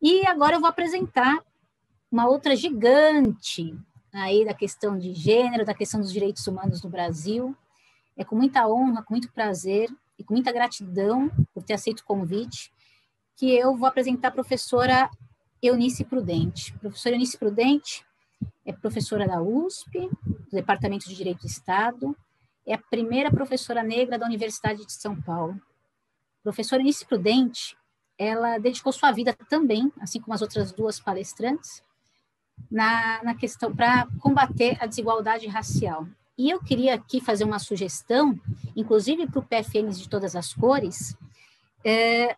E agora eu vou apresentar uma outra gigante aí da questão de gênero, da questão dos direitos humanos no Brasil. É com muita honra, com muito prazer e com muita gratidão por ter aceito o convite que eu vou apresentar a professora Eunice Prudente. A professora Eunice Prudente é professora da USP, do Departamento de Direito do Estado, é a primeira professora negra da Universidade de São Paulo. A professora Eunice Prudente, ela dedicou sua vida também, assim como as outras duas palestrantes, na questão para combater a desigualdade racial. E eu queria aqui fazer uma sugestão, inclusive para o PFNs de todas as cores,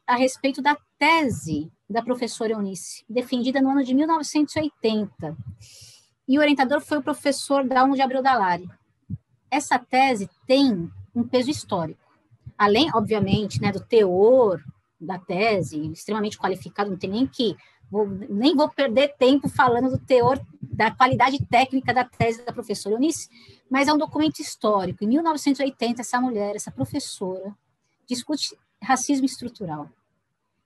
a respeito da tese da professora Eunice, defendida no ano de 1980. E o orientador foi o professor Dalmo de Abreu Dallari. Essa tese tem um peso histórico. Além, obviamente, né, do teor da tese, extremamente qualificado, não tem nem vou perder tempo falando do teor, da qualidade técnica da tese da professora Eunice, mas é um documento histórico. Em 1980, essa mulher, essa professora, discute racismo estrutural.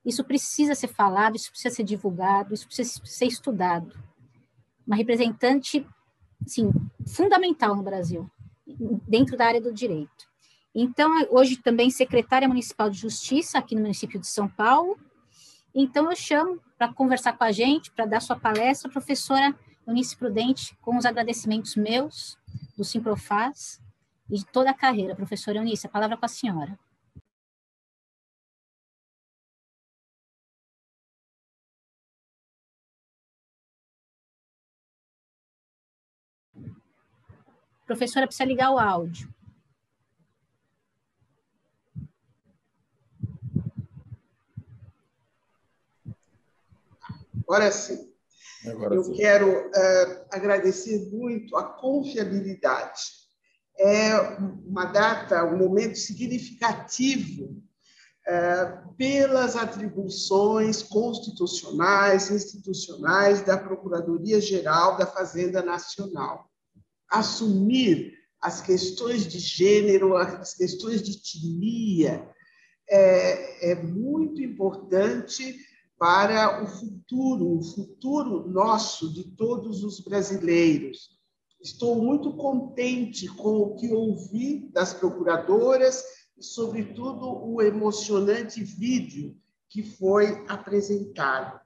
Isso precisa ser falado, isso precisa ser divulgado, isso precisa ser estudado. Uma representante, assim, fundamental no Brasil, dentro da área do direito. Então, hoje também secretária municipal de Justiça aqui no município de São Paulo. Então, eu chamo para conversar com a gente, para dar sua palestra, a professora Eunice Prudente, com os agradecimentos meus, do Simprofaz e de toda a carreira. Professora Eunice, a palavra é com a senhora. Professora, precisa ligar o áudio. Agora sim. Eu quero agradecer muito a confiabilidade. É uma data, um momento significativo pelas atribuições constitucionais, institucionais da Procuradoria-Geral da Fazenda Nacional. Assumir as questões de gênero, as questões de etnia, é muito importante para o futuro nosso, de todos os brasileiros. Estou muito contente com o que ouvi das procuradoras e, sobretudo, o emocionante vídeo que foi apresentado.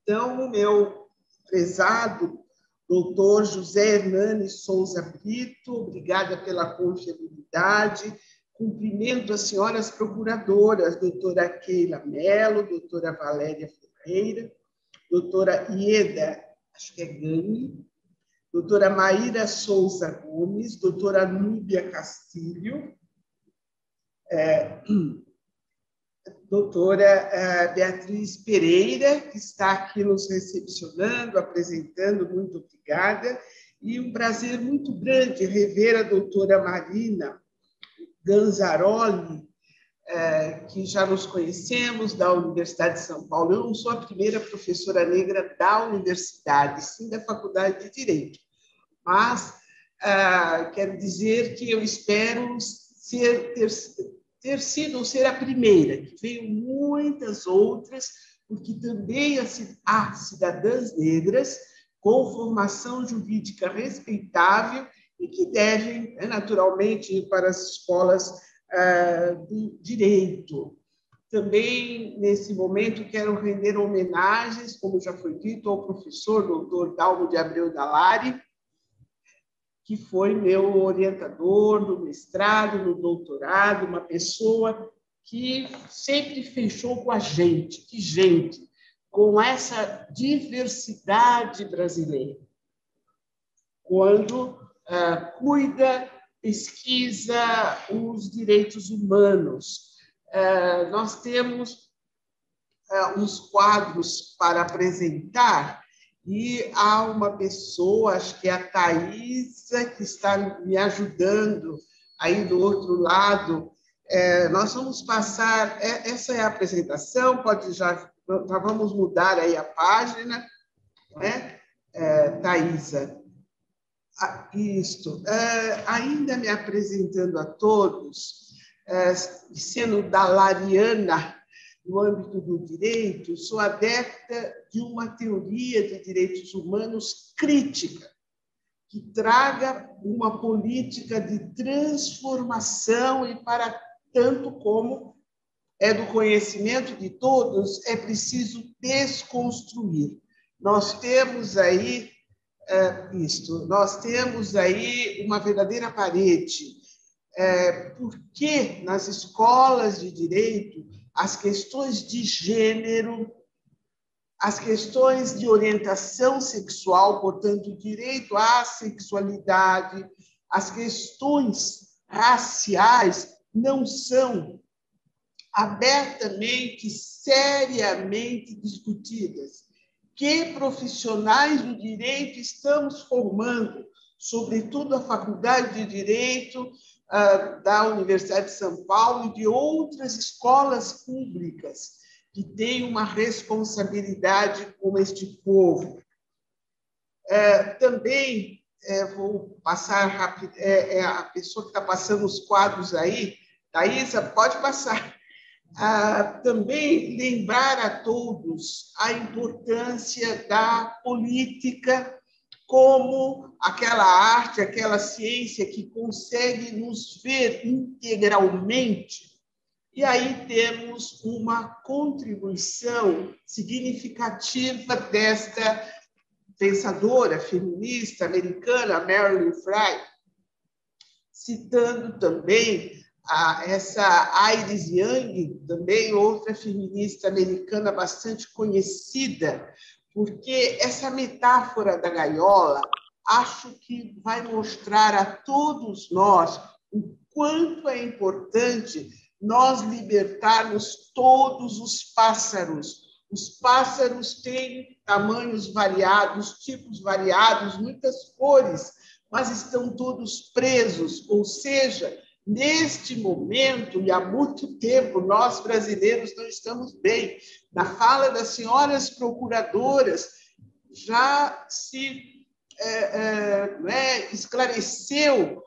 Então, o meu prezado doutor José Hernani Souza Brito, obrigada pela confiabilidade. Cumprimento as senhoras procuradoras, doutora Keila Mello, doutora Valéria Ferreira, doutora Ieda, acho que é Gani, doutora Maíra Souza Gomes, doutora Núbia Castilho, doutora Beatriz Pereira, que está aqui nos recepcionando, apresentando, muito obrigada. E um prazer muito grande rever a doutora Marina Ganzaroli, que já nos conhecemos, da Universidade de São Paulo. Eu não sou a primeira professora negra da universidade, sim da Faculdade de Direito, mas quero dizer que eu espero ter sido ou ser a primeira, que veio muitas outras, porque também há cidadãs negras com formação jurídica respeitável e que devem, naturalmente, ir para as escolas do direito. Também, nesse momento, quero render homenagens, como já foi dito, ao professor doutor Dalmo de Abreu Dallari, que foi meu orientador no mestrado, no doutorado, uma pessoa que sempre fechou com a gente, com essa diversidade brasileira, quando cuida, pesquisa os direitos humanos. Nós temos uns quadros para apresentar, e há uma pessoa, acho que é a Thaisa, que está me ajudando aí do outro lado. Nós vamos passar, essa é a apresentação, já vamos mudar aí a página, né? Thaisa. Isto. Ainda me apresentando a todos, sendo dallariana, no âmbito do direito, sou adepta de uma teoria de direitos humanos crítica, que traga uma política de transformação e, para tanto como é do conhecimento de todos, é preciso desconstruir. Nós temos aí nós temos aí uma verdadeira parede. Por que nas escolas de direito as questões de gênero, as questões de orientação sexual, portanto, o direito à sexualidade, as questões raciais não são abertamente, seriamente discutidas? Que profissionais do direito estamos formando, sobretudo a Faculdade de Direito da Universidade de São Paulo e de outras escolas públicas que têm uma responsabilidade com este povo. Também vou passar rápido, a pessoa que está passando os quadros aí, Thaisa, pode passar. Também lembrar a todos a importância da política como aquela arte, aquela ciência que consegue nos ver integralmente. E aí temos uma contribuição significativa desta pensadora feminista americana, Marilyn Frye, citando também essa Iris Young, também outra feminista americana bastante conhecida, porque essa metáfora da gaiola, acho que vai mostrar a todos nós o quanto é importante nós libertarmos todos os pássaros. Os pássaros têm tamanhos variados, tipos variados, muitas cores, mas estão todos presos, ou seja, neste momento, e há muito tempo, nós brasileiros não estamos bem. Na fala das senhoras procuradoras, já se esclareceu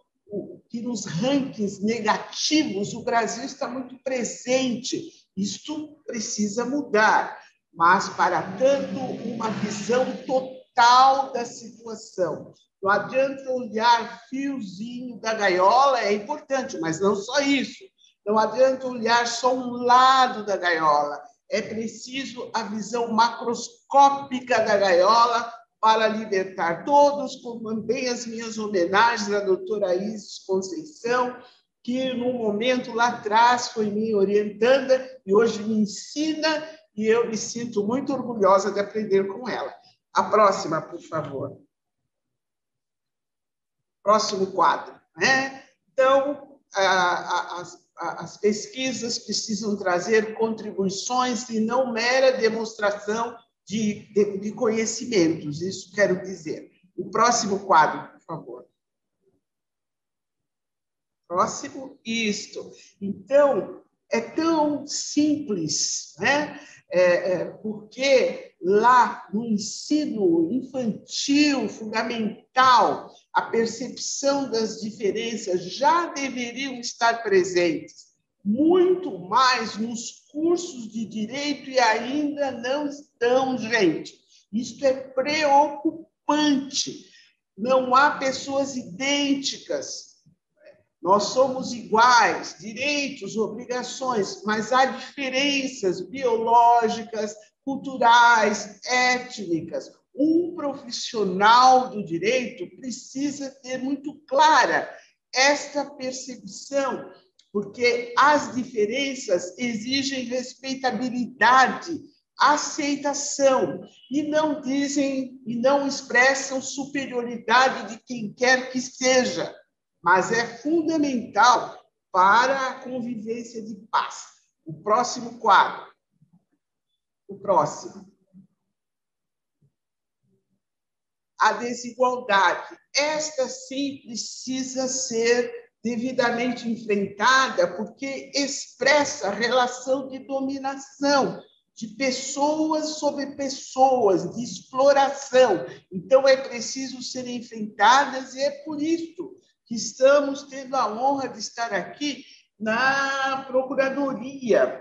que nos rankings negativos o Brasil está muito presente. Isto precisa mudar, mas, para tanto, uma visão total da situação. Não adianta olhar fiozinho da gaiola, é importante, mas não só isso. Não adianta olhar só um lado da gaiola. É preciso a visão macroscópica da gaiola para libertar todos, como também as minhas homenagens à doutora Isis Conceição, que, num momento lá atrás, foi minha orientanda e hoje me ensina, e eu me sinto muito orgulhosa de aprender com ela. A próxima, por favor. Próximo quadro. Então, as pesquisas precisam trazer contribuições e não mera demonstração de conhecimentos, isso quero dizer. O próximo quadro, por favor. Próximo, isto. Então, é tão simples, porque lá no ensino infantil, fundamental, a percepção das diferenças já deveriam estar presentes, muito mais nos cursos de direito e ainda não estão, gente. Isto é preocupante. Não há pessoas idênticas. Nós somos iguais, direitos, obrigações, mas há diferenças biológicas, culturais, étnicas. Um profissional do direito precisa ter muito clara esta percepção, porque as diferenças exigem respeitabilidade, aceitação, e não dizem e não expressam superioridade de quem quer que seja, mas é fundamental para a convivência de paz. O próximo quadro. O próximo. A desigualdade. Esta sim precisa ser devidamente enfrentada, porque expressa a relação de dominação, de pessoas sobre pessoas, de exploração. Então, é preciso serem enfrentadas, e é por isso que estamos tendo a honra de estar aqui na Procuradoria,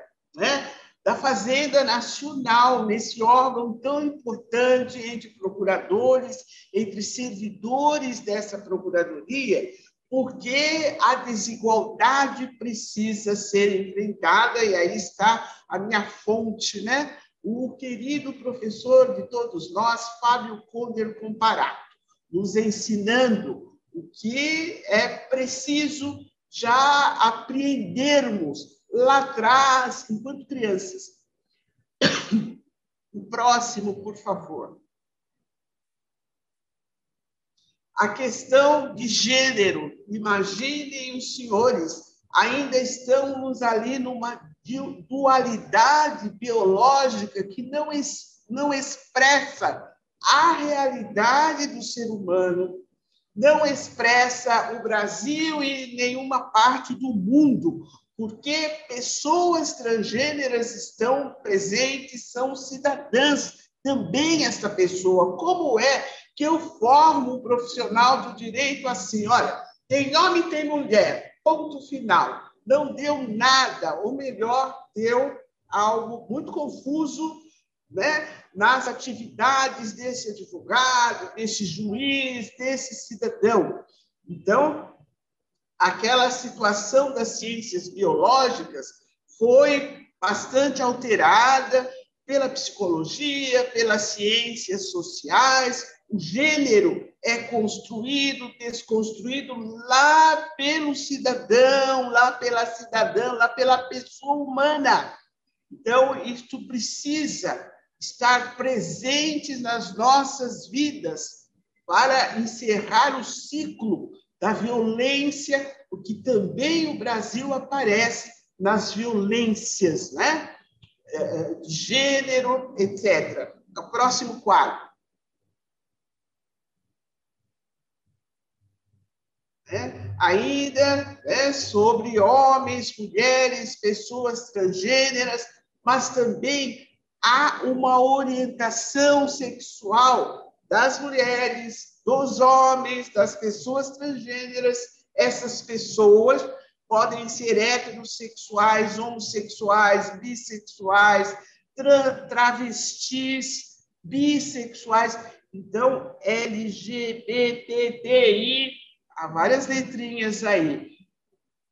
da Fazenda Nacional, nesse órgão tão importante entre procuradores, entre servidores dessa procuradoria, porque a desigualdade precisa ser enfrentada, e aí está a minha fonte, né? O querido professor de todos nós, Fábio Conder Comparato, nos ensinando o que é preciso já apreendermos lá atrás, enquanto crianças. O próximo, por favor. A questão de gênero. Imaginem os senhores, ainda estamos ali numa dualidade biológica que não expressa a realidade do ser humano, não expressa o Brasil e nenhuma parte do mundo, porque pessoas transgêneras estão presentes, são cidadãs também essa pessoa. Como é que eu formo um profissional do direito assim? Olha, tem homem e tem mulher, ponto final. Não deu nada, ou melhor, deu algo muito confuso, né, nas atividades desse advogado, desse juiz, desse cidadão. Então, aquela situação das ciências biológicas foi bastante alterada pela psicologia, pelas ciências sociais. O gênero é construído, desconstruído lá pelo cidadão, lá pela cidadã, lá pela pessoa humana. Então, isto precisa estar presente nas nossas vidas para encerrar o ciclo da violência, porque também o Brasil aparece nas violências, né? De gênero, etc. O próximo quadro. Ainda sobre homens, mulheres, pessoas transgêneras, mas também há uma orientação sexual das mulheres, dos homens, das pessoas transgêneras. Essas pessoas podem ser heterossexuais, homossexuais, bissexuais, travestis, bissexuais. Então, LGBTI, há várias letrinhas aí.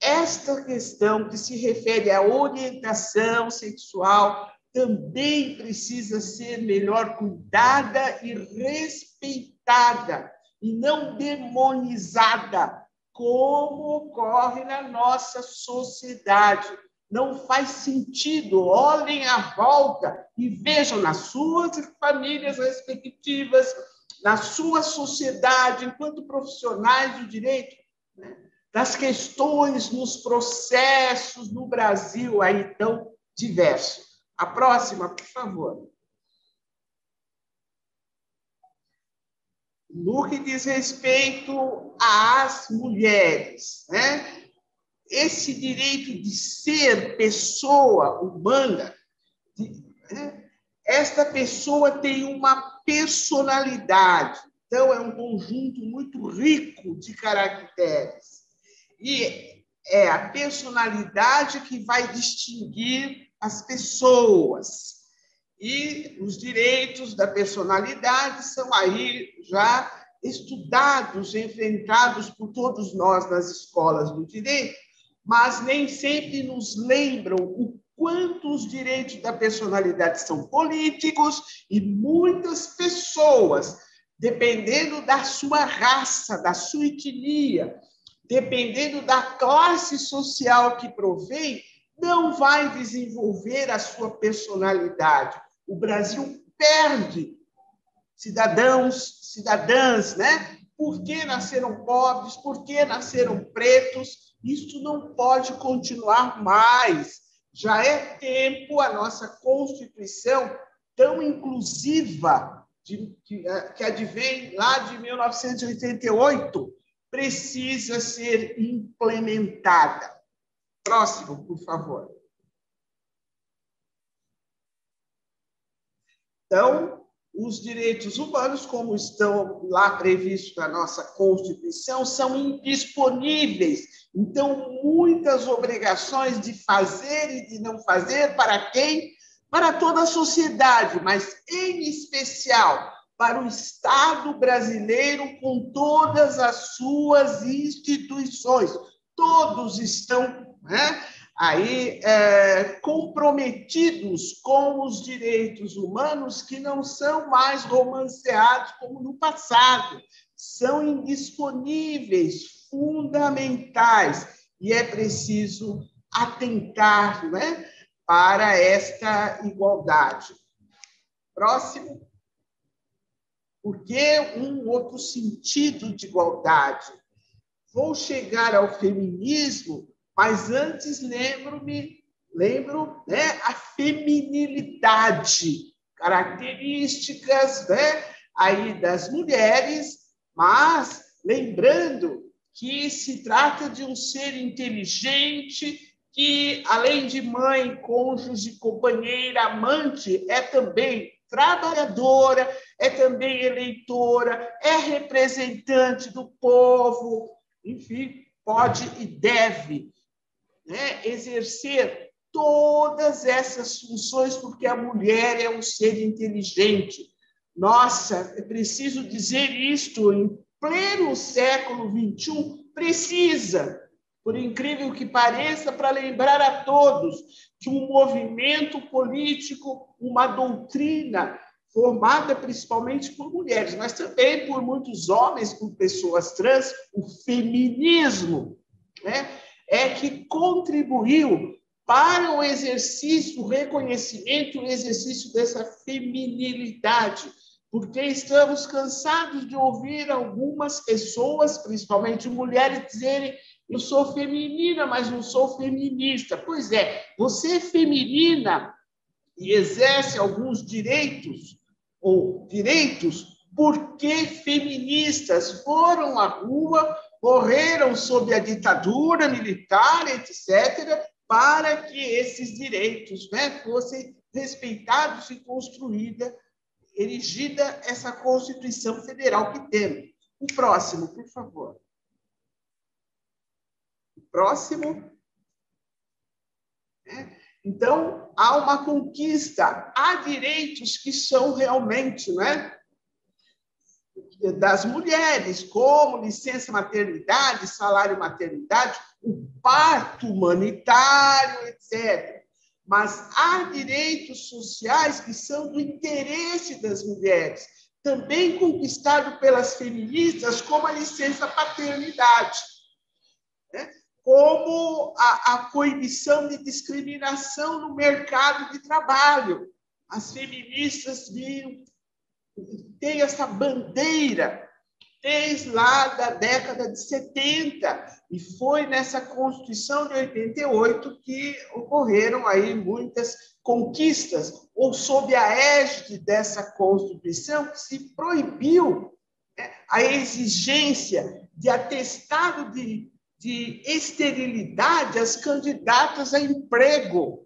Esta questão que se refere à orientação sexual também precisa ser melhor cuidada e respeitada, e não demonizada, como ocorre na nossa sociedade. Não faz sentido. Olhem à volta e vejam nas suas famílias respectivas, na sua sociedade, enquanto profissionais do direito, né, das questões nos processos no Brasil aí tão diverso. A próxima, por favor. No que diz respeito às mulheres, né? Esse direito de ser pessoa humana, né? Esta pessoa tem uma personalidade, então é um conjunto muito rico de caracteres. E é a personalidade que vai distinguir as pessoas. E os direitos da personalidade são aí já estudados, enfrentados por todos nós nas escolas do direito, mas nem sempre nos lembram o quanto os direitos da personalidade são políticos, e muitas pessoas, dependendo da sua raça, da sua etnia, dependendo da classe social que provém, não vai desenvolver a sua personalidade. O Brasil perde cidadãos, cidadãs, né? Porque nasceram pobres, porque nasceram pretos. Isso não pode continuar mais. Já é tempo, a nossa Constituição, tão inclusiva, que advém lá de 1988, precisa ser implementada. Próximo, por favor. Então, os direitos humanos, como estão lá previstos na nossa Constituição, são indisponíveis. Então, muitas obrigações de fazer e de não fazer para quem? para toda a sociedade, mas, em especial, para o Estado brasileiro com todas as suas instituições. Todos estão, né, aí comprometidos com os direitos humanos, que não são mais romanceados como no passado, são indisponíveis, fundamentais, e é preciso atentar, né, para esta igualdade. Próximo. Por que um outro sentido de igualdade? Vou chegar ao feminismo, mas antes lembro, né, a feminilidade, características, né, aí das mulheres, mas lembrando que se trata de um ser inteligente, que, além de mãe, cônjuge, companheira, amante, é também trabalhadora, é também eleitora, é representante do povo, enfim, pode e deve, né, exercer todas essas funções, porque a mulher é um ser inteligente. Nossa, é preciso dizer isto em pleno século XXI, precisa, por incrível que pareça, para lembrar a todos que um movimento político, uma doutrina formada principalmente por mulheres, mas também por muitos homens, por pessoas trans, o feminismo, né, é que contribuiu para o exercício, o reconhecimento, o exercício dessa feminilidade, porque estamos cansados de ouvir algumas pessoas, principalmente mulheres, dizerem: eu sou feminina, mas não sou feminista. Pois é, você é feminina e exerce alguns direitos, porque feministas foram à rua, morreram sob a ditadura militar, etc., para que esses direitos, né, fossem respeitados e erigida essa Constituição Federal que temos. O próximo, por favor. O próximo. Então, há uma conquista, há direitos que são realmente, né, das mulheres, como licença maternidade, salário maternidade, o parto humanitário, etc. Mas há direitos sociais que são do interesse das mulheres, também conquistado pelas feministas, como a licença paternidade, né? Como a proibição de discriminação no mercado de trabalho. As feministas têm essa bandeira desde lá da década de 70, e foi nessa Constituição de 88 que ocorreram aí muitas conquistas, ou sob a égide dessa Constituição, que se proibiu, né, a exigência de atestado de esterilidade às candidatas a emprego.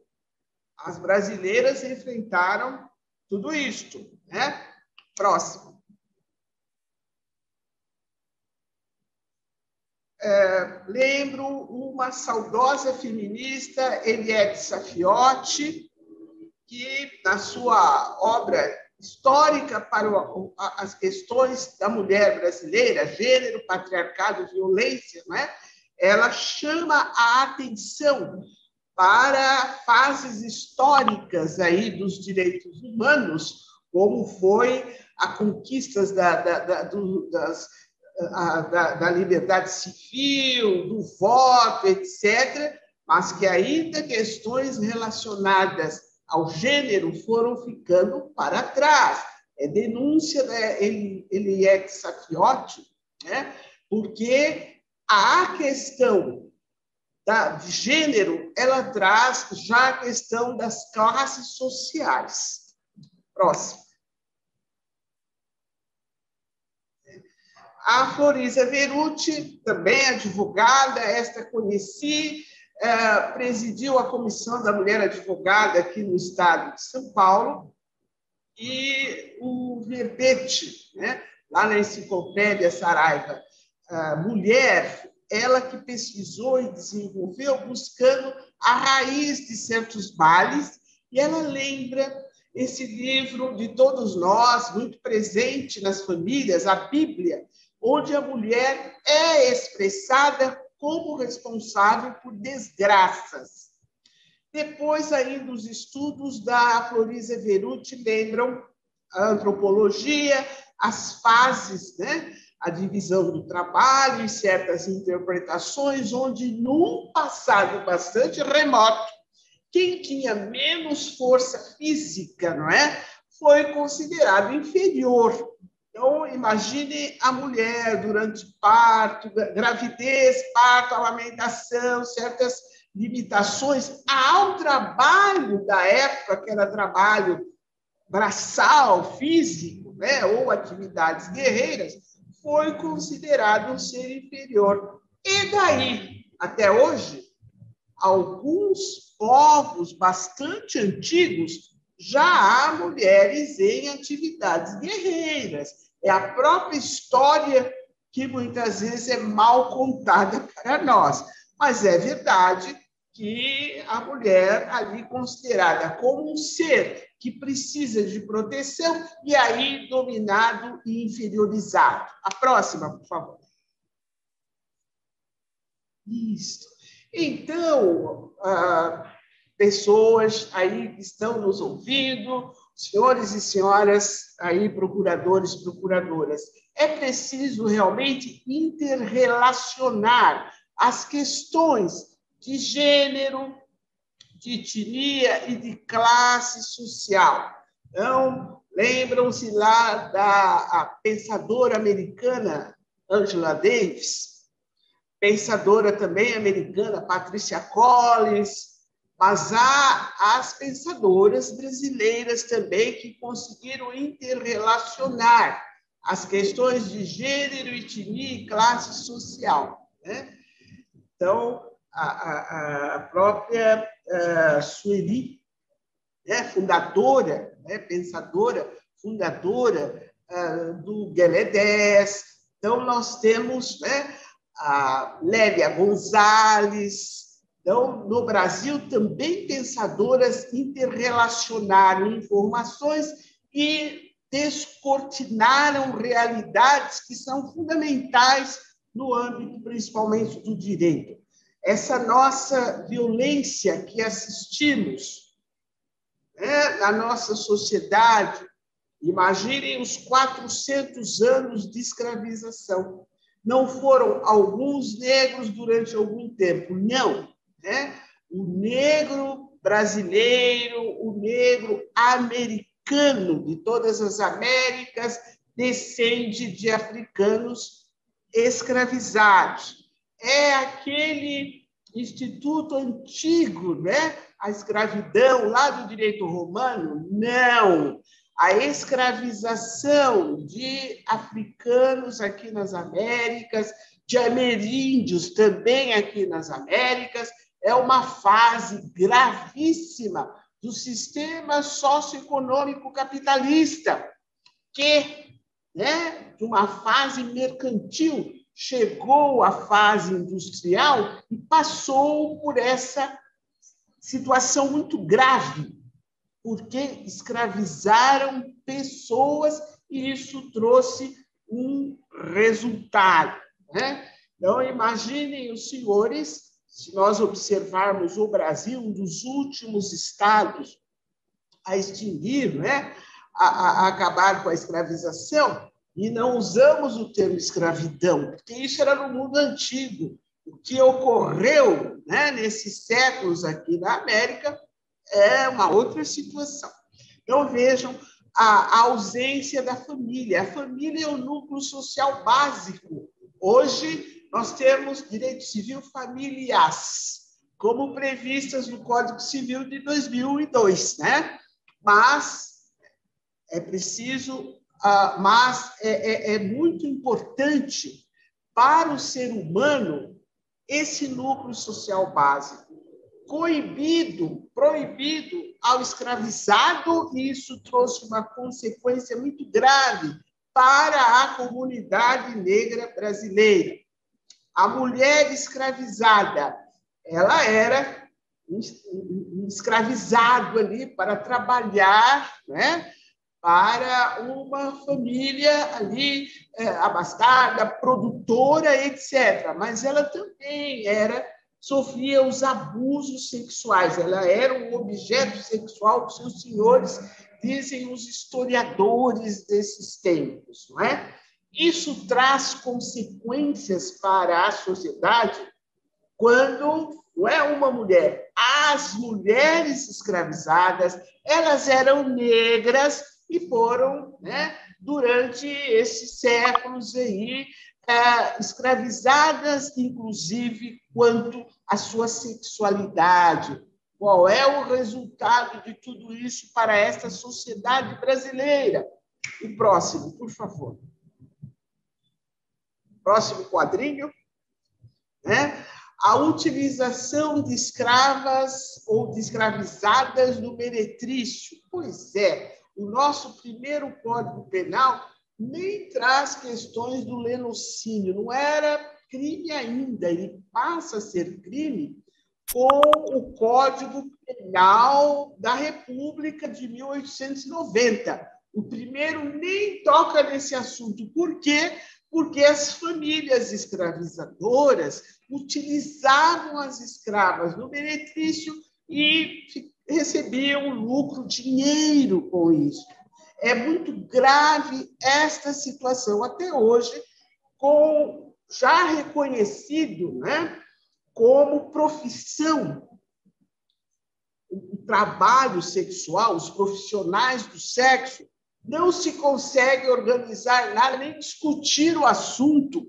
As brasileiras enfrentaram tudo isto, né? Próximo. Lembro uma saudosa feminista, Eliette Safiotti, que, na sua obra histórica para as questões da mulher brasileira, gênero, patriarcado, violência, né, ela chama a atenção para fases históricas aí dos direitos humanos, como foi a conquista da liberdade civil, do voto, etc., mas que ainda questões relacionadas ao gênero foram ficando para trás. É denúncia da Eliette Safiotti, né? Porque a questão de gênero, ela traz já a questão das classes sociais. Próximo. A Florisa Veruti, também advogada, esta conheci, presidiu a Comissão da Mulher Advogada aqui no estado de São Paulo, e o verbete, né, lá na Enciclopédia Saraiva, mulher, ela que pesquisou e desenvolveu buscando a raiz de certos males E ela lembra esse livro de todos nós, muito presente nas famílias, a Bíblia, onde a mulher é expressada como responsável por desgraças. Depois, ainda, os estudos da Florisa Veruti lembram a antropologia, as fases, né? A divisão do trabalho e certas interpretações, onde, num passado bastante remoto, quem tinha menos força física, não é? Foi considerado inferior. Então, imagine a mulher durante parto, gravidez, parto, amamentação, certas limitações ao trabalho da época, que era trabalho braçal, físico, né? Ou atividades guerreiras, foi considerado um ser inferior. E daí, até hoje, alguns povos bastante antigos já há mulheres em atividades guerreiras. É a própria história que muitas vezes é mal contada para nós. Mas é verdade que a mulher ali considerada como um ser que precisa de proteção e aí dominado e inferiorizado. A próxima, por favor. Isso. Então, pessoas aí que estão nos ouvindo, senhores e senhoras aí, procuradores, procuradoras, é preciso realmente interrelacionar as questões de gênero, de etnia e de classe social. Então, lembram-se lá da pensadora americana Angela Davis, pensadora também americana, Patricia Collins, mas há as pensadoras brasileiras também que conseguiram interrelacionar as questões de gênero, etnia e classe social, né? Então, a própria Sueli, né, fundadora, né, pensadora, fundadora do Guelé 10. Então, nós temos, né, a Lélia Gonzalez. Então, no Brasil, também pensadoras interrelacionaram informações e descortinaram realidades que são fundamentais no âmbito, principalmente, do direito. Essa nossa violência que assistimos, né, na nossa sociedade, imaginem os 400 anos de escravização. Não foram alguns negros durante algum tempo, não. Né? O negro brasileiro, o negro americano de todas as Américas descende de africanos escravizados. É aquele instituto antigo, né? A escravidão lá do direito romano? Não. A escravização de africanos aqui nas Américas, de ameríndios também aqui nas Américas, é uma fase gravíssima do sistema socioeconômico capitalista, que, né, de uma fase mercantil, chegou à fase industrial e passou por essa situação muito grave, porque escravizaram pessoas e isso trouxe um resultado. Né? Então, imaginem os senhores, se nós observarmos o Brasil, um dos últimos estados a extinguir, né? a acabar com a escravização, e não usamos o termo escravidão, porque isso era no mundo antigo. O que ocorreu, né, nesses séculos aqui na América é uma outra situação. Então, vejam a ausência da família. A família é o núcleo social básico. Hoje, nós temos direito civil famílias, como previstas no Código Civil de 2002, né? Mas é preciso, mas é muito importante para o ser humano esse núcleo social básico. Proibido ao escravizado, e isso trouxe uma consequência muito grave para a comunidade negra brasileira. A mulher escravizada, ela era um escravizado ali para trabalhar, né, para uma família ali abastada, produtora, etc. Mas ela também sofria os abusos sexuais, ela era um objeto sexual dos seus senhores, dizem os historiadores desses tempos, não é? Isso traz consequências para a sociedade quando não é uma mulher. As mulheres escravizadas, elas eram negras e foram, né, durante esses séculos aí, escravizadas, inclusive, quanto à sua sexualidade. Qual é o resultado de tudo isso para esta sociedade brasileira? O próximo, por favor. Próximo quadrinho, né? A utilização de escravas ou de escravizadas no meretrício. Pois é, o nosso primeiro Código Penal nem traz questões do lenocínio, não era crime ainda, ele passa a ser crime com o Código Penal da República de 1890. O primeiro nem toca nesse assunto. Por quê? Porque as famílias escravizadoras utilizavam as escravas no benefício e recebiam lucro, dinheiro com isso. É muito grave esta situação, até hoje, já reconhecido, né, como profissão, o trabalho sexual, os profissionais do sexo, não se consegue organizar nada, nem discutir o assunto,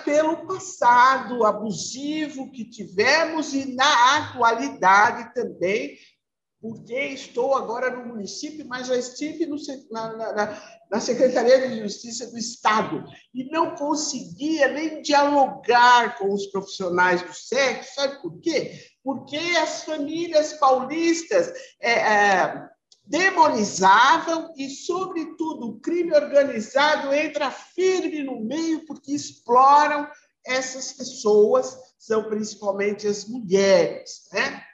pelo passado abusivo que tivemos e na atualidade também, porque estou agora no município, mas já estive na Secretaria de Justiça do Estado e não conseguia nem dialogar com os profissionais do sexo. Sabe por quê? Porque as famílias paulistas demonizavam e, sobretudo, o crime organizado entra firme no meio porque exploram essas pessoas, são principalmente as mulheres, né?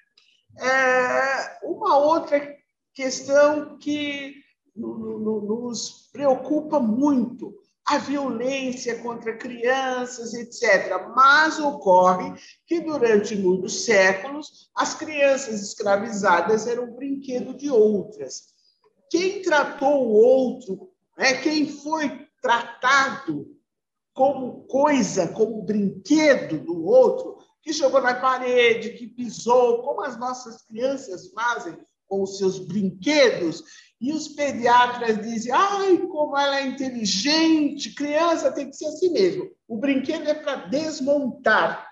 Uma outra questão que nos preocupa muito, a violência contra crianças, etc. Mas ocorre que, durante muitos séculos, as crianças escravizadas eram brinquedo de outras. Quem tratou o outro, quem foi tratado como coisa, como brinquedo do outro, que jogou na parede, que pisou, como as nossas crianças fazem com os seus brinquedos, e os pediatras dizem, ai, como ela é inteligente, criança tem que ser assim mesmo. O brinquedo é para desmontar,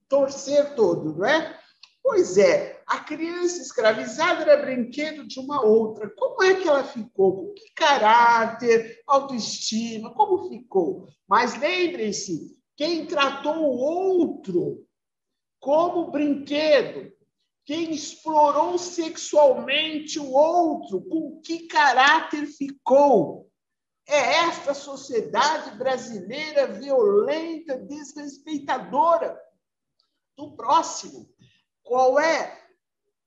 torcer todo, não é? Pois é, a criança escravizada era brinquedo de uma outra. Como é que ela ficou? Com que caráter, autoestima, como ficou? Mas lembrem-se, quem tratou o outro como brinquedo, quem explorou sexualmente o outro, com que caráter ficou? É esta sociedade brasileira violenta, desrespeitadora do próximo. Qual é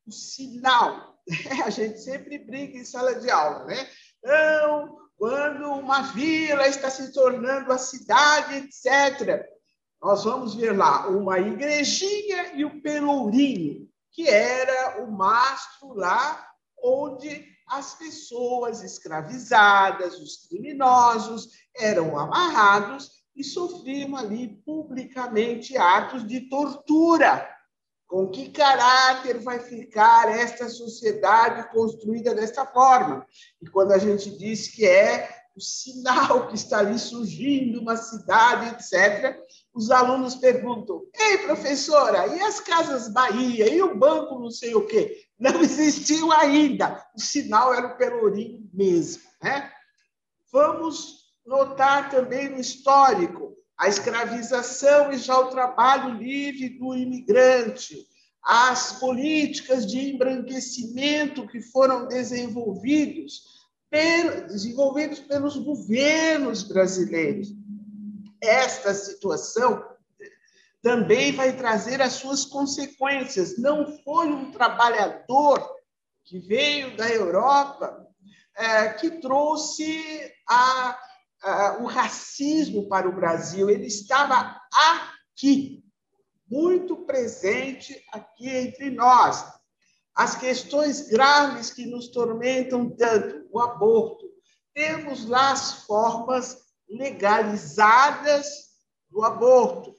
o sinal? A gente sempre briga em sala de aula, né? Não, quando uma vila está se tornando a cidade, etc., nós vamos ver lá uma igrejinha e o Pelourinho, que era o mastro lá onde as pessoas escravizadas, os criminosos, eram amarrados e sofriam ali publicamente atos de tortura. Com que caráter vai ficar esta sociedade construída desta forma? E quando a gente diz que é o sinal que está ali surgindo uma cidade, etc., os alunos perguntam, ei, professora, e as Casas Bahia, e o banco não sei o quê? Não existiam ainda. O sinal era o Pelourinho mesmo, né? Vamos notar também no histórico a escravização e já o trabalho livre do imigrante, as políticas de embranquecimento que foram desenvolvidos pelos governos brasileiros. Esta situação também vai trazer as suas consequências. Não foi um trabalhador que veio da Europa que trouxe o racismo para o Brasil. Ele estava aqui, muito presente aqui entre nós. As questões graves que nos tormentam tanto, o aborto. Temos lá as formas legalizadas do aborto.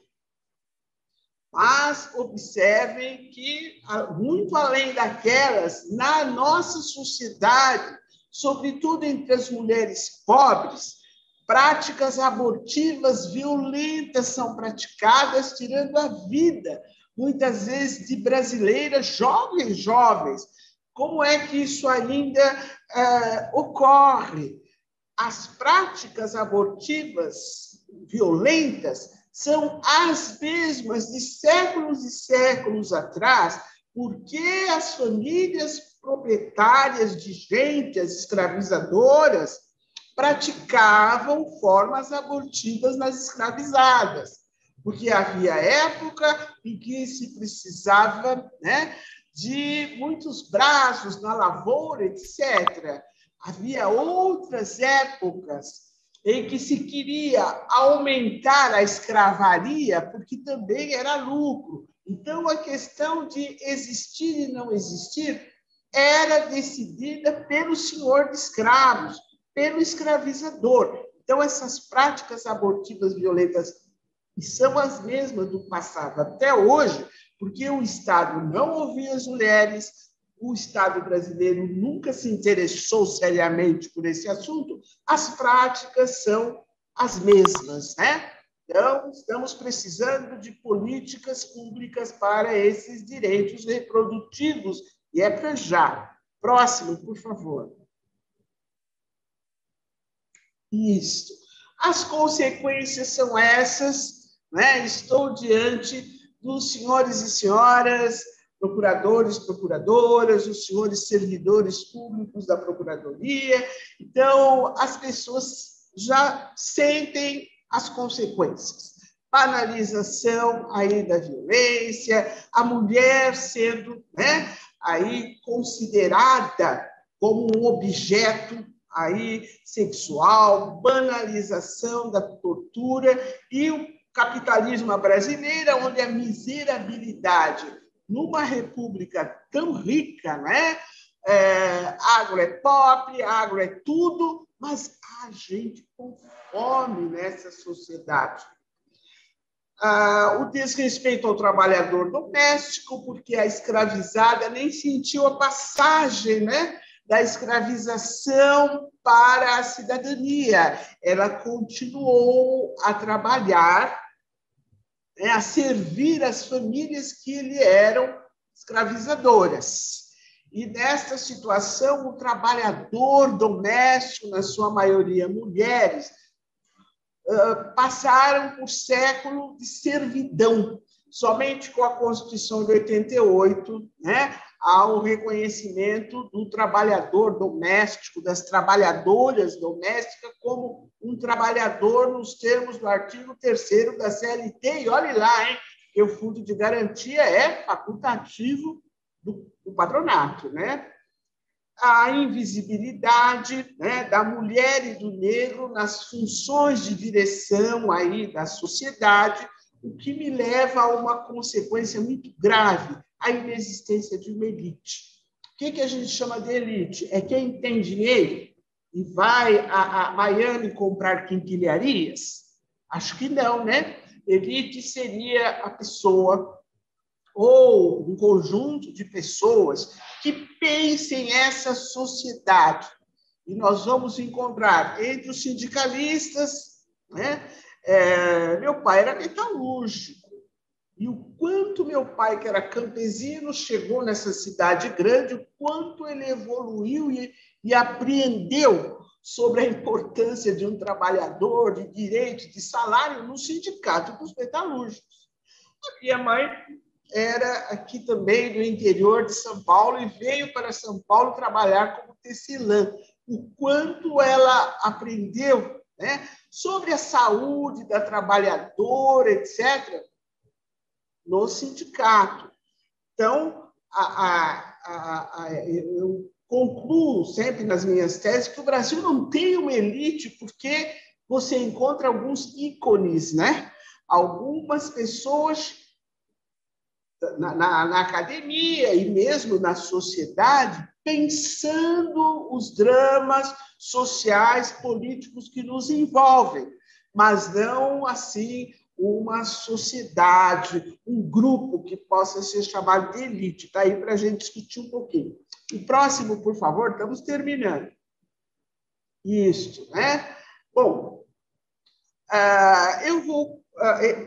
Mas observem que, muito além daquelas, na nossa sociedade, sobretudo entre as mulheres pobres, práticas abortivas violentas são praticadas, tirando a vida, muitas vezes, de brasileiras jovens. Como é que isso ainda ocorre? As práticas abortivas violentas são as mesmas de séculos e séculos atrás, porque as famílias proprietárias de gente, as escravizadoras, praticavam formas abortivas nas escravizadas, porque havia época em que se precisava, né, de muitos braços na lavoura, etc. Havia outras épocas em que se queria aumentar a escravaria, porque também era lucro. Então, a questão de existir e não existir era decidida pelo senhor de escravos, pelo escravizador. Então, essas práticas abortivas violentas são as mesmas do passado até hoje, porque o Estado não ouvia as mulheres, o Estado brasileiro nunca se interessou seriamente por esse assunto, as práticas são as mesmas, né? Então, estamos precisando de políticas públicas para esses direitos reprodutivos, e é para já. Próximo, por favor. Isso. As consequências são essas, né? Estou diante dos senhores e senhoras procuradores, procuradoras, os senhores servidores públicos da Procuradoria. Então, as pessoas já sentem as consequências. Banalização aí da violência, a mulher sendo, né, aí considerada como um objeto aí sexual, banalização da tortura e o capitalismo brasileiro, onde a miserabilidade numa república tão rica, né? Agro é pobre, agro é tudo, mas há gente com fome nessa sociedade. O desrespeito ao trabalhador doméstico, porque a escravizada nem sentiu a passagem, né, da escravização para a cidadania. Ela continuou a trabalhar, a servir as famílias que lhe eram escravizadoras. E nesta situação, o trabalhador doméstico, na sua maioria mulheres, passaram por século de servidão. Somente com a Constituição de 88, né, há o reconhecimento do trabalhador doméstico, das trabalhadoras domésticas, como um trabalhador nos termos do artigo 3º da CLT. E olhe lá, hein, que o fundo de garantia é facultativo do patronato, né? A invisibilidade, né, da mulher e do negro nas funções de direção aí da sociedade, o que me leva a uma consequência muito grave, a inexistência de uma elite. O que a gente chama de elite? É quem tem dinheiro e vai a Miami comprar quinquilharias? Acho que não, né? Elite seria a pessoa ou um conjunto de pessoas que pensem essa sociedade. E nós vamos encontrar entre os sindicalistas, né? Meu pai era metalúrgico. E o quanto meu pai, que era campesino, chegou nessa cidade grande, o quanto ele evoluiu e apreendeu sobre a importância de um trabalhador, de direito, de salário no sindicato dos metalúrgicos. A minha mãe era aqui também do interior de São Paulo e veio para São Paulo trabalhar como tecelã. O quanto ela aprendeu, né, sobre a saúde da trabalhadora, etc., no sindicato. Então, eu concluo sempre nas minhas teses que o Brasil não tem uma elite porque você encontra alguns ícones, né? Algumas pessoas na academia e mesmo na sociedade pensando os dramas sociais, políticos que nos envolvem, mas não assim uma sociedade, um grupo que possa ser chamado de elite. Está aí para a gente discutir um pouquinho. O próximo, por favor, estamos terminando. Isso, né? Bom, eu vou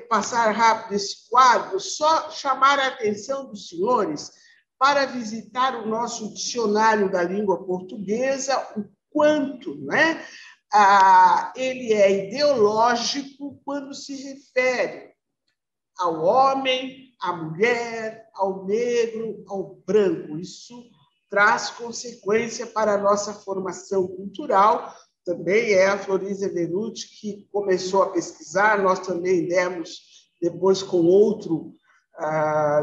passar rápido esse quadro, só chamar a atenção dos senhores para visitar o nosso dicionário da língua portuguesa, o quanto, né? Ele é ideológico quando se refere ao homem, à mulher, ao negro, ao branco. Isso traz consequência para a nossa formação cultural. Também é a Floriza Venuti que começou a pesquisar, nós também demos, depois com outro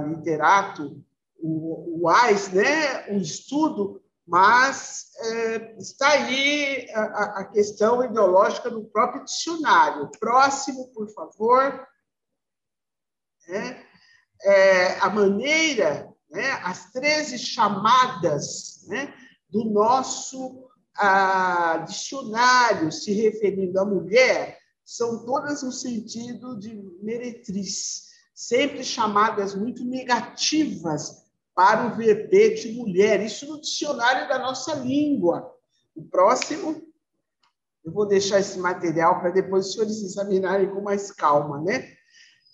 literato, o Wise, né, um estudo, mas está aí a questão ideológica no próprio dicionário. Próximo, por favor. A maneira, né, as 13 chamadas, né, do nosso dicionário se referindo à mulher são todas no sentido de meretriz, sempre chamadas muito negativas para o verbete mulher. Isso no dicionário da nossa língua. O próximo, eu vou deixar esse material para depois os senhores examinarem com mais calma, né?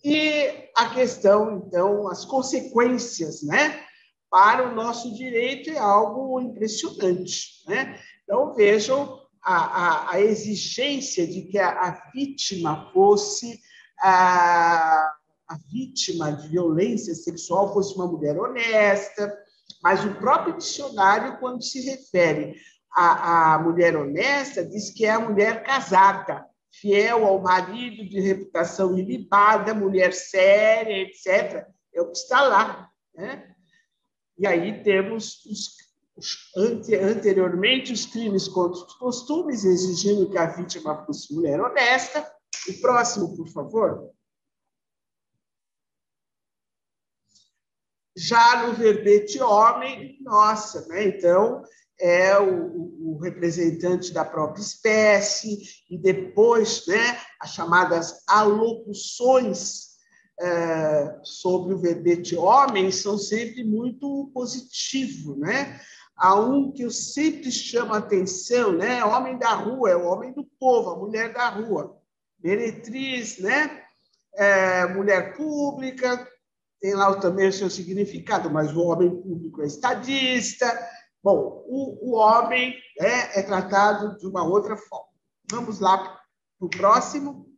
E a questão, então, as consequências, né, para o nosso direito é algo impressionante, né? Então, vejam a exigência de que a vítima fosse a vítima de violência sexual fosse uma mulher honesta, mas o próprio dicionário, quando se refere à mulher honesta, diz que é a mulher casada, fiel ao marido, de reputação ilibada, mulher séria, etc. É o que está lá, né? E aí temos anteriormente os crimes contra os costumes, exigindo que a vítima fosse mulher honesta. O próximo, por favor. Já no verbete homem, nossa, né? Então, é o representante da própria espécie, e depois, né, as chamadas alocuções sobre o verbete homem são sempre muito positivo, né? Há um que eu sempre chamo a atenção, né? Homem da rua, é o homem do povo, a mulher da rua. Meretriz, né? Mulher pública, tem lá também o seu significado, mas o homem público é estadista. Bom, o homem é tratado de uma outra forma. Vamos lá para o próximo.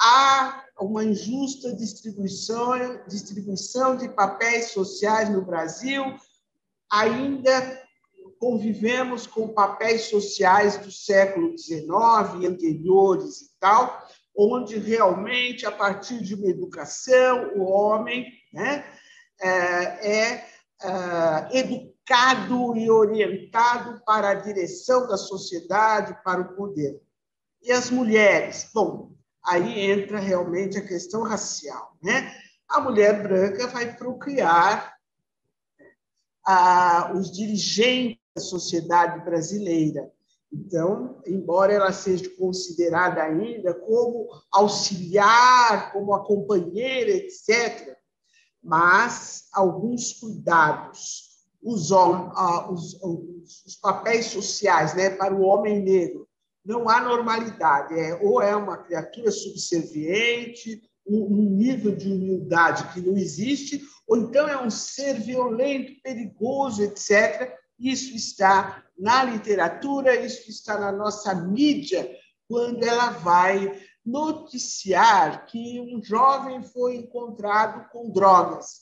Há uma injusta distribuição de papéis sociais no Brasil. Ainda convivemos com papéis sociais do século XIX e anteriores e tal, onde realmente, a partir de uma educação, o homem, né, é educado e orientado para a direção da sociedade, para o poder. E as mulheres? Bom, aí entra realmente a questão racial, né? A mulher branca vai procriar os dirigentes da sociedade brasileira. Então, embora ela seja considerada ainda como auxiliar, como a companheira, etc., mas alguns cuidados. Os papéis sociais, né, para o homem negro, não há normalidade. Ou é uma criatura subserviente, um nível de humildade que não existe, ou então é um ser violento, perigoso, etc. Isso está na literatura, isso está na nossa mídia, quando ela vai noticiar que um jovem foi encontrado com drogas.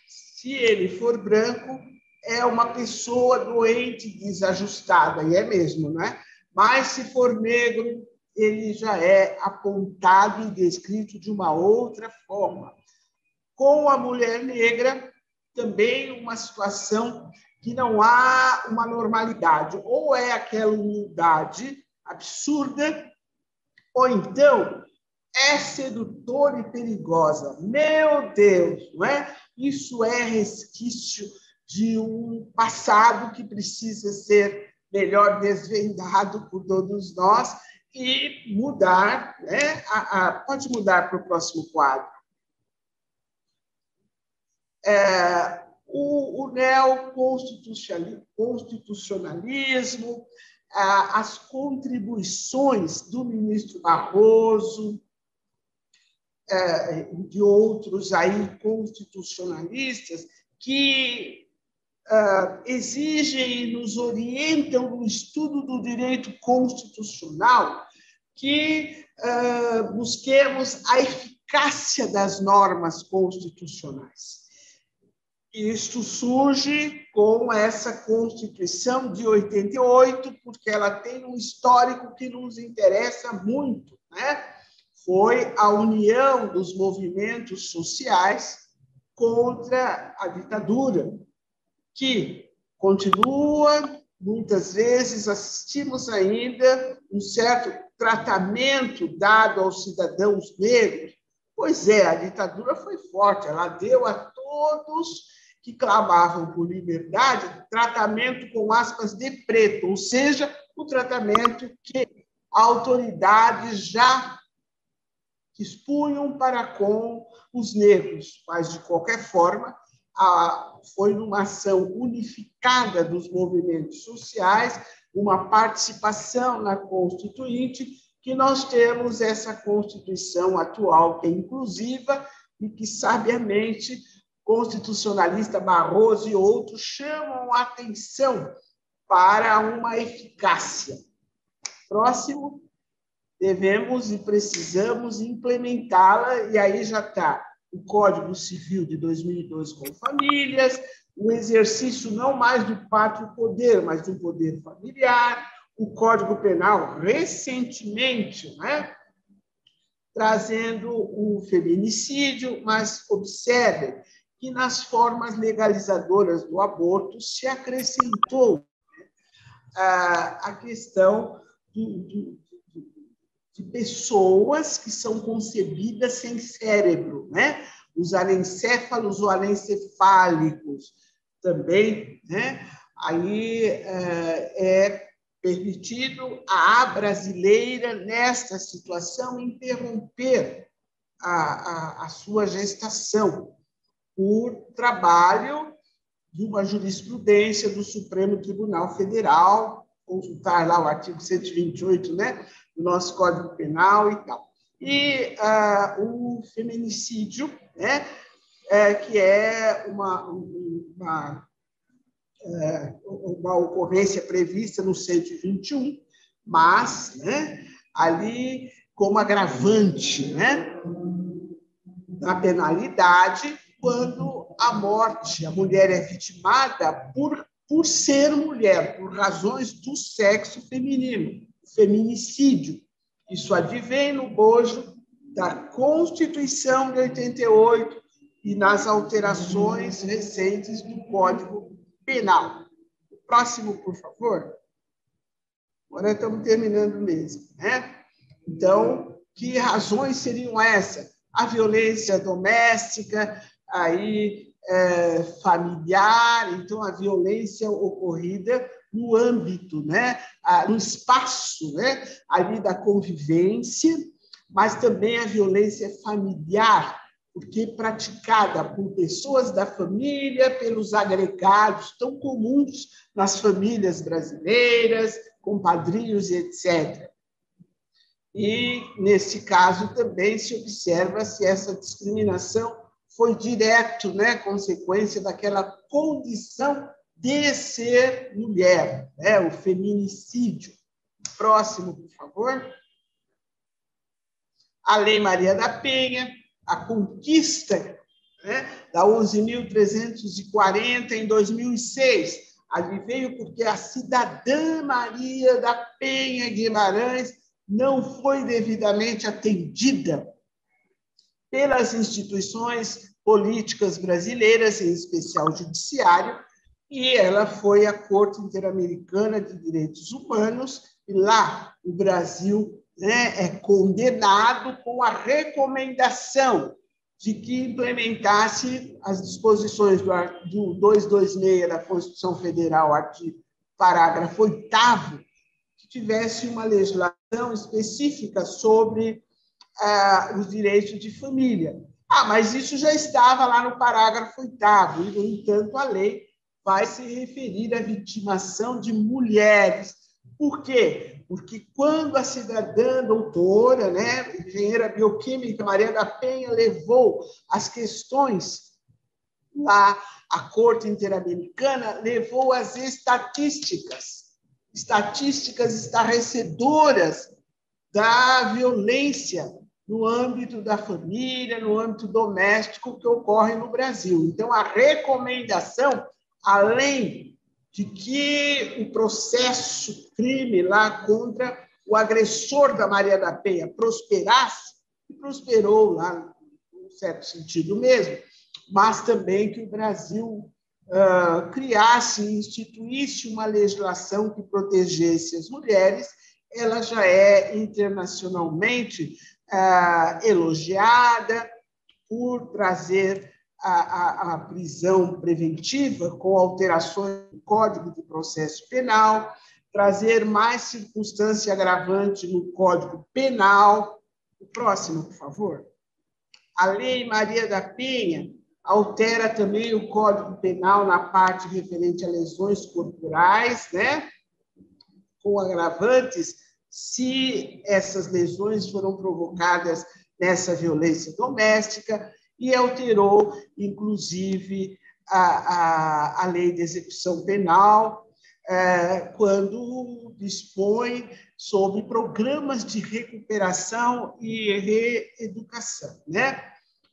Se ele for branco, é uma pessoa doente, desajustada, e é mesmo, não é? Mas se for negro, ele já é apontado e descrito de uma outra forma. Com a mulher negra, também uma situação que não há uma normalidade. Ou é aquela humildade absurda, ou então é sedutora e perigosa. Meu Deus, não é? Isso é resquício de um passado que precisa ser melhor desvendado por todos nós e mudar, né? Pode mudar para o próximo quadro. O neoconstitucionalismo, as contribuições do ministro Barroso, de outros aí constitucionalistas que exigem e nos orientam no estudo do direito constitucional que busquemos a eficácia das normas constitucionais. Isto surge com essa Constituição de 88, porque ela tem um histórico que nos interessa muito, né? Foi a união dos movimentos sociais contra a ditadura, que continua, muitas vezes assistimos ainda um certo tratamento dado aos cidadãos negros. Pois é, a ditadura foi forte, ela deu a todos que clamavam por liberdade tratamento com aspas de preto, ou seja, o tratamento que autoridades já expunham para com os negros, mas, de qualquer forma, foi numa ação unificada dos movimentos sociais, uma participação na Constituinte, que nós temos essa Constituição atual, que é inclusiva e que, sabiamente, constitucionalista Barroso e outros chamam a atenção para uma eficácia. Próximo. Devemos e precisamos implementá-la, e aí já está o Código Civil de 2002 com famílias, o exercício não mais do pátrio poder, mas do poder familiar, o Código Penal recentemente, né, trazendo o feminicídio, mas observem que nas formas legalizadoras do aborto se acrescentou a questão de pessoas que são concebidas sem cérebro, né? Os anencéfalos ou anencefálicos também, né? Aí é permitido à brasileira, nesta situação, interromper a sua gestação por trabalho de uma jurisprudência do Supremo Tribunal Federal, consultar lá o artigo 128, né, do nosso Código Penal e tal. E o feminicídio, né, que é uma ocorrência prevista no 121, mas, né, ali como agravante, né, da penalidade, quando a morte, a mulher é vitimada por ser mulher, por razões do sexo feminino, feminicídio. Isso advém no bojo da Constituição de 88 e nas alterações recentes do Código Penal. O próximo, por favor. Agora estamos terminando mesmo, né? Então, que razões seriam essas? A violência doméstica, aí familiar, então a violência ocorrida no âmbito, né, no espaço, né, ali da convivência, mas também a violência familiar, porque praticada por pessoas da família, pelos agregados tão comuns nas famílias brasileiras, compadrinhos e etc. E, nesse caso, também se observa se essa discriminação foi direto, né, consequência daquela condição de ser mulher, né, o feminicídio. Próximo, por favor. A Lei Maria da Penha, a conquista, né, da 11.340 em 2006. Ali veio porque a cidadã Maria da Penha Guimarães não foi devidamente atendida pelas instituições políticas brasileiras, em especial o judiciário, e ela foi à Corte Interamericana de Direitos Humanos, e lá o Brasil, né, é condenado com a recomendação de que implementasse as disposições do 226 da Constituição Federal, parágrafo 8º, que tivesse uma legislação específica sobre os direitos de família. Mas isso já estava lá no parágrafo 8º, e, no entanto, a lei vai se referir à vitimação de mulheres. Por quê? Porque quando a cidadã doutora, né, engenheira bioquímica Maria da Penha, levou as questões lá à Corte Interamericana, levou as estatísticas estarrecedoras da violência no âmbito da família, no âmbito doméstico que ocorre no Brasil. Então, a recomendação, além de que o processo crime lá contra o agressor da Maria da Penha prosperasse, e prosperou lá, num certo sentido mesmo, mas também que o Brasil criasse e instituísse uma legislação que protegesse as mulheres. Ela já é internacionalmente elogiada por trazer a prisão preventiva com alterações no Código de Processo Penal, trazer mais circunstância agravante no Código Penal. O próximo, por favor. A Lei Maria da Penha altera também o Código Penal na parte referente a lesões corporais, né? Com agravantes, se essas lesões foram provocadas nessa violência doméstica, e alterou, inclusive, a lei de execução penal, quando dispõe sobre programas de recuperação e reeducação, né?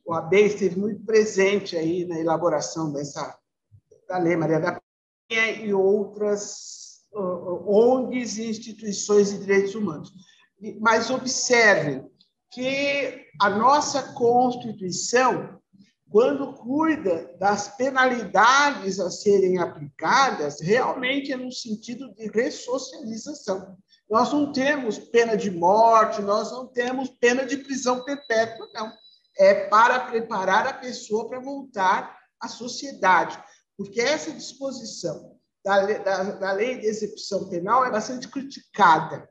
O AB esteve muito presente aí na elaboração da Lei Maria da Penha e outras ONGs e instituições de direitos humanos. Mas observem que a nossa Constituição, quando cuida das penalidades a serem aplicadas, realmente é no sentido de ressocialização. Nós não temos pena de morte, nós não temos pena de prisão perpétua, não. É para preparar a pessoa para voltar à sociedade, porque essa disposição da lei de execução penal é bastante criticada.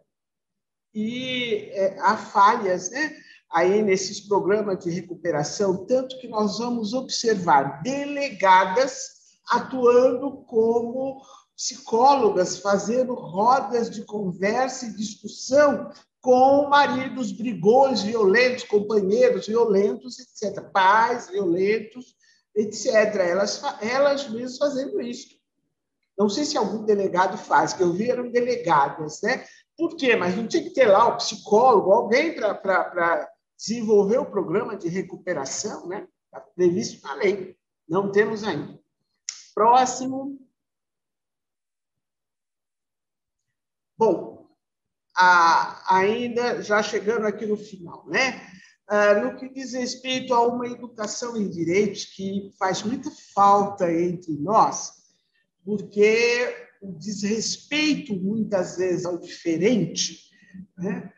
E há falhas, né, aí nesses programas de recuperação, tanto que nós vamos observar delegadas atuando como psicólogas, fazendo rodas de conversa e discussão com maridos brigões, violentos, companheiros violentos, etc., pais violentos, etc. Elas mesmas fazendo isso. Não sei se algum delegado faz, que eu vi eram delegadas, né? Por quê? Mas não tinha que ter lá o psicólogo, alguém para desenvolver o programa de recuperação, né? Está previsto na lei. Não temos ainda. Próximo. Bom, ainda já chegando aqui no final, né? No que diz respeito a uma educação em direitos que faz muita falta entre nós, porque o desrespeito, muitas vezes, ao diferente, né,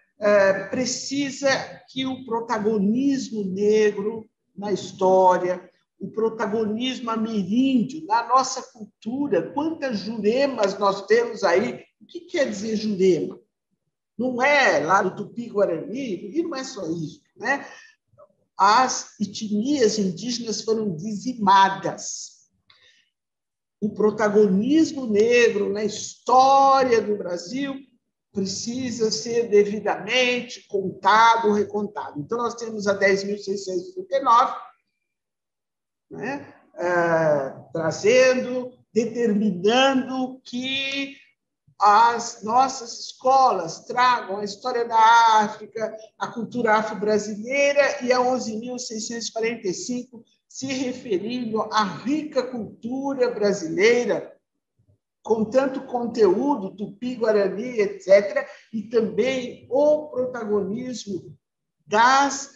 precisa que o protagonismo negro na história, o protagonismo ameríndio na nossa cultura, quantas juremas nós temos aí. O que quer dizer jurema? Não é lá do Tupi-Guarani, e não é só isso, né? As etnias indígenas foram dizimadas. O protagonismo negro na história do Brasil precisa ser devidamente contado, recontado. Então, nós temos a 10.639, né? Trazendo, determinando que as nossas escolas tragam a história da África, a cultura afro-brasileira, e a 11.645 se referindo à rica cultura brasileira, com tanto conteúdo, Tupi-Guarani, etc., e também o protagonismo das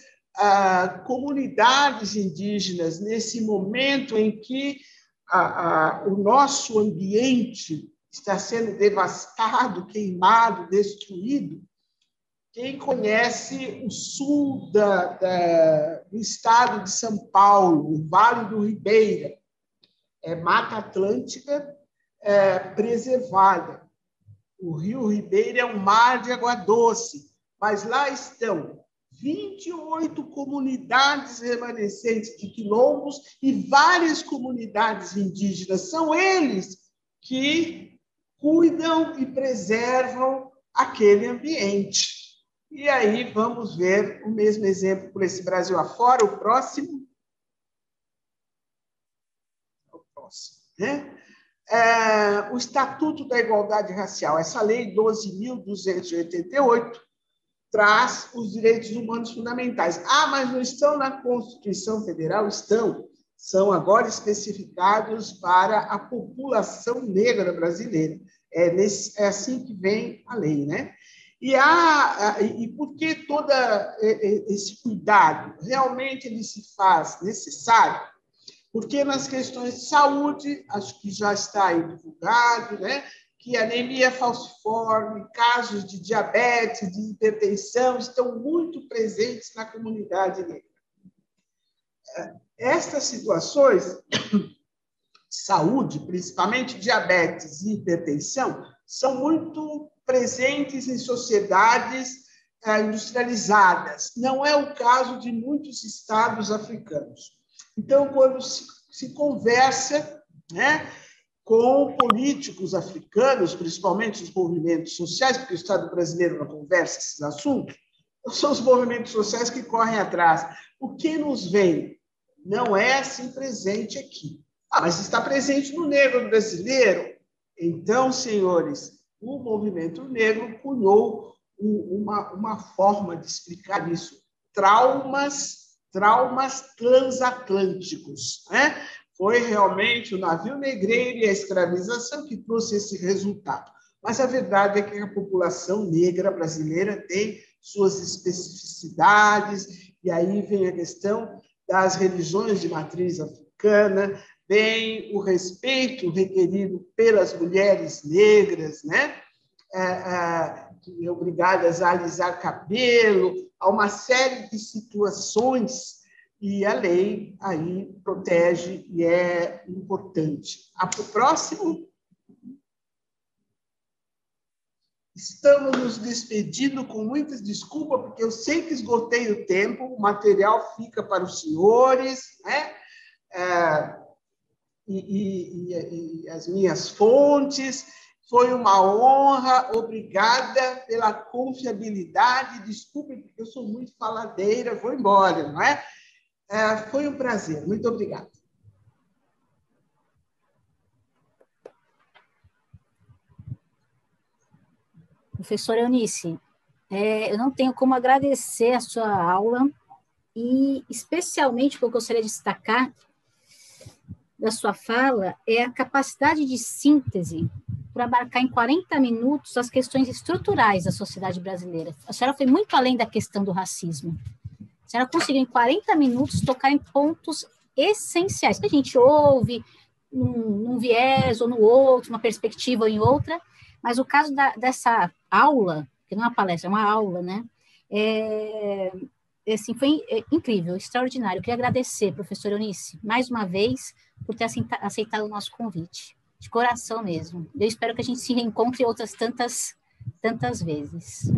comunidades indígenas nesse momento em que o nosso ambiente está sendo devastado, queimado, destruído. Quem conhece o sul do estado de São Paulo, o Vale do Ribeira, é Mata Atlântica preservada. O Rio Ribeira é um mar de água doce, mas lá estão 28 comunidades remanescentes de quilombos e várias comunidades indígenas. São eles que cuidam e preservam aquele ambiente. E aí vamos ver o mesmo exemplo por esse Brasil afora, o próximo. Né? O Estatuto da Igualdade Racial, essa lei 12.288, traz os direitos humanos fundamentais. Mas não estão na Constituição Federal? Estão. São agora especificados para a população negra brasileira. É assim que vem a lei, né? E por que todo esse cuidado? Realmente ele se faz necessário, porque nas questões de saúde, acho que já está aí divulgado, né, que anemia falciforme, casos de diabetes, de hipertensão, estão muito presentes na comunidade negra. Estas situações de saúde, principalmente diabetes e hipertensão, são muito presentes em sociedades industrializadas. Não é o caso de muitos estados africanos. Então, quando se conversa, né, com políticos africanos, principalmente os movimentos sociais, porque o Estado brasileiro não conversa esses assuntos, são os movimentos sociais que correm atrás. O que nos vem não é assim presente aqui. Mas está presente no negro brasileiro. Então, senhores, o movimento negro cunhou uma forma de explicar isso. Traumas transatlânticos, né? Foi realmente o navio negreiro e a escravização que trouxe esse resultado. Mas a verdade é que a população negra brasileira tem suas especificidades, e aí vem a questão das religiões de matriz africana, vem o respeito requerido pelas mulheres negras, né? Obrigadas a alisar cabelo, a uma série de situações, e a lei aí protege e é importante. O próximo. Estamos nos despedindo com muitas desculpas, porque eu sei que esgotei o tempo, o material fica para os senhores, né? E as minhas fontes. Foi uma honra, obrigada pela confiabilidade. Desculpe, porque eu sou muito faladeira, vou embora, não é? Foi um prazer, muito obrigada. Professora Eunice, eu não tenho como agradecer a sua aula e, especialmente, o que eu gostaria de destacar da sua fala é a capacidade de síntese para abarcar em 40 minutos as questões estruturais da sociedade brasileira. A senhora foi muito além da questão do racismo. A senhora conseguiu, em 40 minutos, tocar em pontos essenciais, que a gente ouve num viés ou no outro, uma perspectiva ou em outra, mas o caso dessa aula, que não é uma palestra, é uma aula, né? Assim, foi incrível, extraordinário. Eu queria agradecer, professora Eunice, mais uma vez, por ter aceitado o nosso convite. De coração mesmo. Eu espero que a gente se reencontre outras tantas vezes.